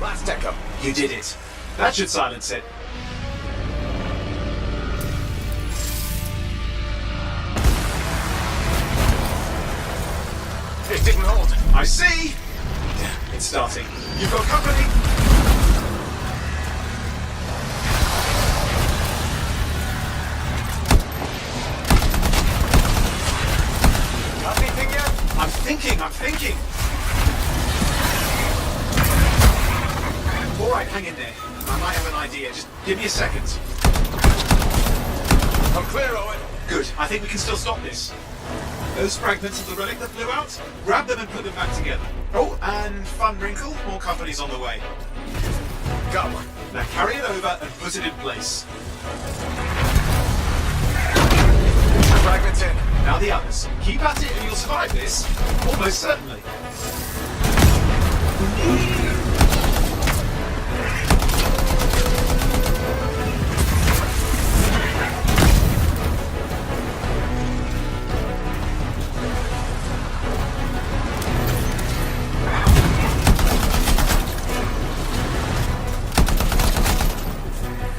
Last echo. You did it. That should silence it. It didn't hold. I see! It's starting. You've got company! Got anything yet? I'm thinking! Alright, hang in there. I might have an idea. Just give me a second. I'm clear, Owen. Good. I think we can still stop this. Those fragments of the relic that flew out, grab them and put them back together. Oh, and fun wrinkle, more company's on the way. Got one. Now carry it over and put it in place. Fragments in. Now the others. Keep at it and you'll survive this. Almost certainly.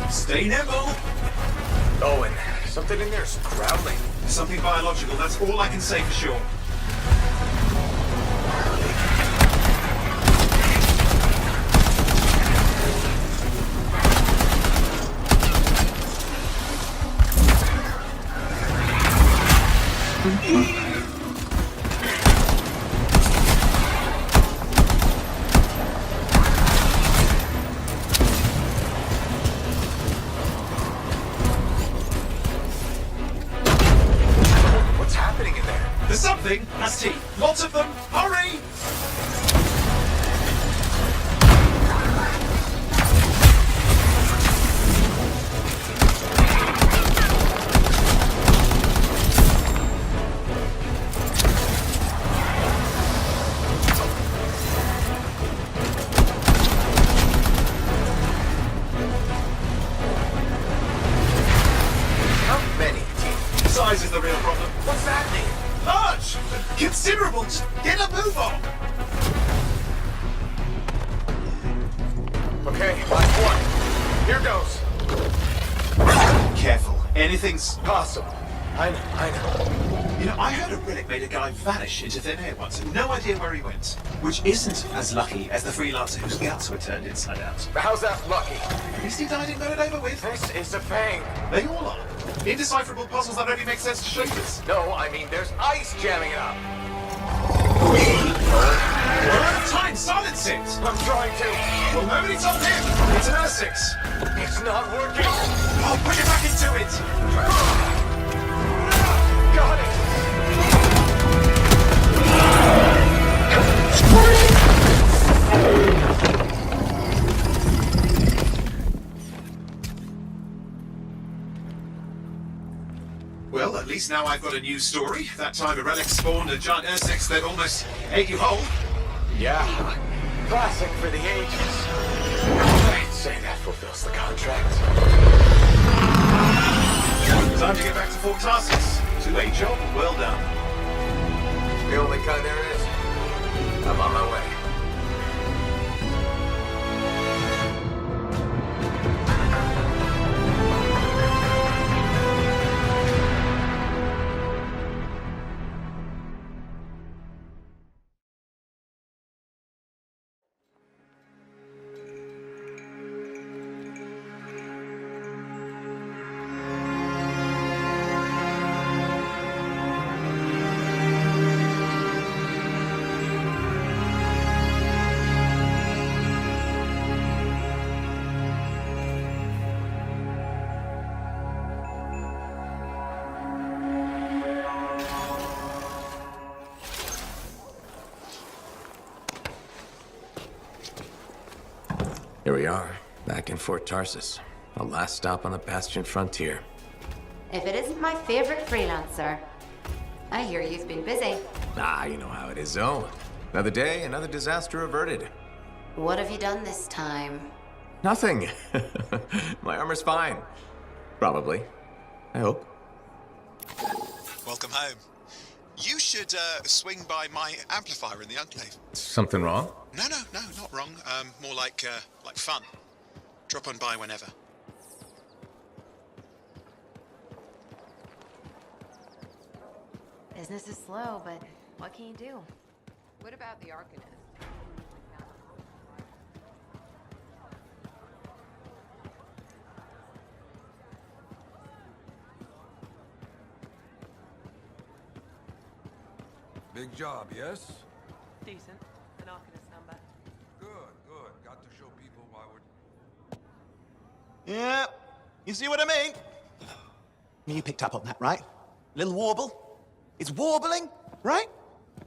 Stay nimble! Owen, something in there's growling. Something biological, that's all I can say for sure. There's something! That's teeth! Lots of them! Hurry! How many teeth? Size is the real problem. What's that mean? Large! Considerable! Just get a move on! Okay, last one. Here goes. Careful. Anything's Possible. I know. You know, I heard a relic made a guy vanish into thin air once. No idea where he went. Which isn't as lucky as the freelancer whose guts were turned inside out. How's that lucky? At least he died and got it over with. This is a pain. They all are. Indecipherable puzzles that only make sense to shapers. No, I mean there's ice jamming it up. We're out of time! Silence it! I'm trying to. Well, nobody told him! It's an R6! It's not working. Oh, put it back into it! Got it. Well, at least now I've got a new story. That time a relic spawned a giant R6 that almost ate you whole. Yeah. Classic for the ages. I'd say that fulfills the contract. Time to get back to Fort Tarsus. Two-way job, well done. The only kind there is. I'm on my way. Here we are, back in Fort Tarsus. The last stop on the Bastion frontier. If it isn't my favorite freelancer. I hear you've been busy. Ah, you know how it is, Zoe. Another day, another disaster averted. What have you done this time? Nothing. My armor's fine. Probably. I hope. Welcome home. You should swing by my amplifier in the Enclave. Something wrong? No, not wrong. More like fun. Drop on by whenever. Business is slow, but what can you do? What about the Arcanist? Big job, yes? Decent. An Arcanist number. Good. Got to show people why we're... Yeah, you see what I mean? You picked up on that, right? Little warble? It's warbling, right?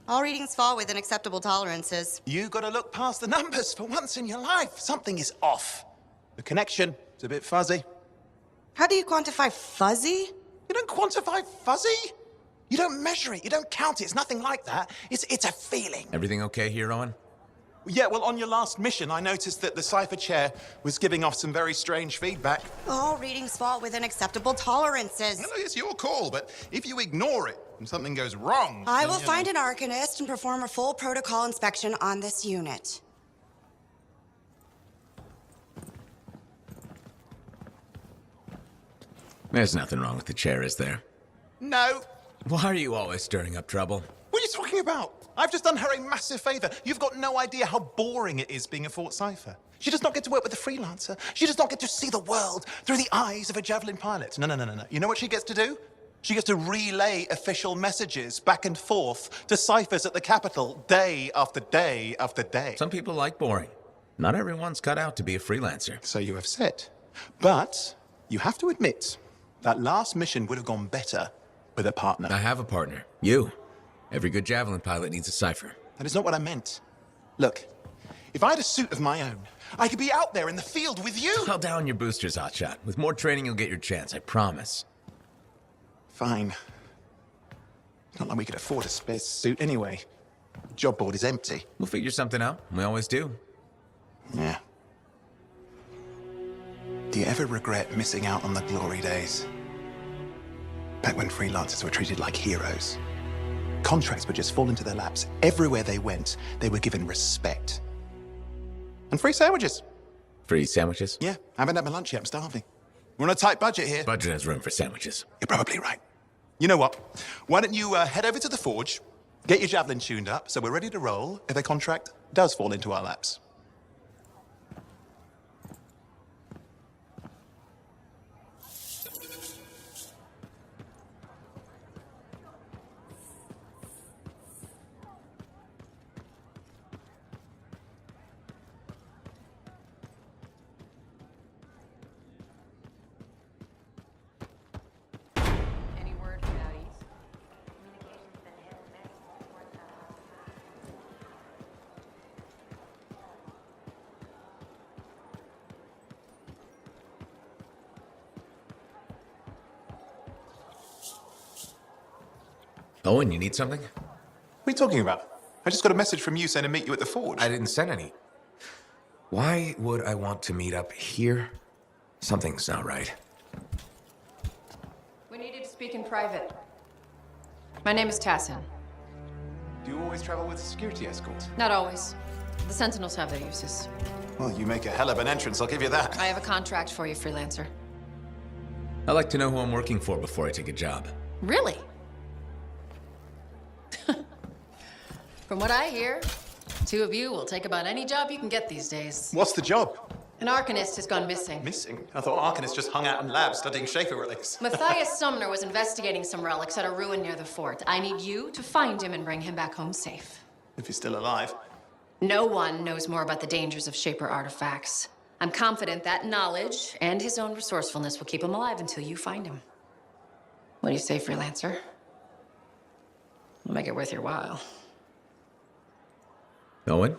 All readings fall within acceptable tolerances. You gotta look past the numbers for once in your life. Something is off. The connection is a bit fuzzy. How do you quantify fuzzy? You don't quantify fuzzy? You don't measure it, you don't count it, it's nothing like that. It's a feeling. Everything okay here, Owen? Yeah, well, on your last mission, I noticed that the cipher chair was giving off some very strange feedback. All readings fall within acceptable tolerances. No, it's your call, but if you ignore it and something goes wrong... I will find an Arcanist and perform a full protocol inspection on this unit. There's nothing wrong with the chair, is there? No. Why are you always stirring up trouble? What are you talking about? I've just done her a massive favor. You've got no idea how boring it is being a Fort Cipher. She does not get to work with a freelancer. She does not get to see the world through the eyes of a Javelin pilot. No. You know what she gets to do? She gets to relay official messages back and forth to ciphers at the capital day after day after day. Some people like boring. Not everyone's cut out to be a freelancer. So you have said. But you have to admit, that last mission would have gone better with a partner. I have a partner. You. Every good Javelin pilot needs a cipher. That is not what I meant. Look, if I had a suit of my own, I could be out there in the field with you. Dial down your boosters, Hotshot. With more training, you'll get your chance, I promise. Fine. It's not like we could afford a spare suit anyway. The job board is empty. We'll figure something out. We always do. Yeah. Do you ever regret missing out on the glory days? Back when freelancers were treated like heroes. Contracts would just fall into their laps. Everywhere they went, they were given respect. And free sandwiches. Free sandwiches? Yeah, I haven't had my lunch yet. I'm starving. We're on a tight budget here. Budget has room for sandwiches. You're probably right. You know what? Why don't you head over to the forge, get your Javelin tuned up, so we're ready to roll if a contract does fall into our laps. Any word from out east? Communication's been hit and miss. Owen, you need something? What are you talking about? I just got a message from you saying to meet you at the forge. I didn't send any. Why would I want to meet up here? Something's not right. We needed to speak in private. My name is Tassin. Do you always travel with a security escort? Not always. The Sentinels have their uses. Well, you make a hell of an entrance, I'll give you that. I have a contract for you, freelancer. I like to know who I'm working for before I take a job. Really? From what I hear, two of you will take about any job you can get these days. What's the job? An Arcanist has gone missing. Missing? I thought Arcanists just hung out in labs studying Schaefer relics. Matthias Sumner was investigating some relics at a ruin near the fort. I need you to find him and bring him back home safe. If he's still alive. No one knows more about the dangers of Shaper artifacts. I'm confident that knowledge and his own resourcefulness will keep him alive until you find him. What do you say, freelancer? We'll make it worth your while. Owen?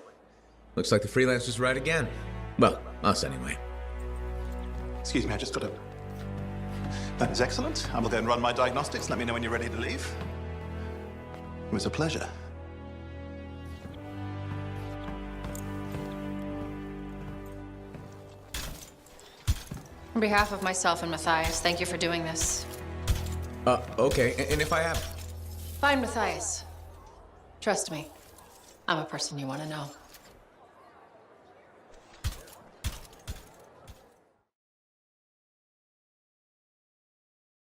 Looks like the freelancer's right again. Well, us anyway. Excuse me, I just got a... That is excellent. I will go and run my diagnostics. Let me know when you're ready to leave. It was a pleasure. On behalf of myself and Matthias, thank you for doing this. Okay, and if I have... Find Matthias. Trust me, I'm a person you want to know.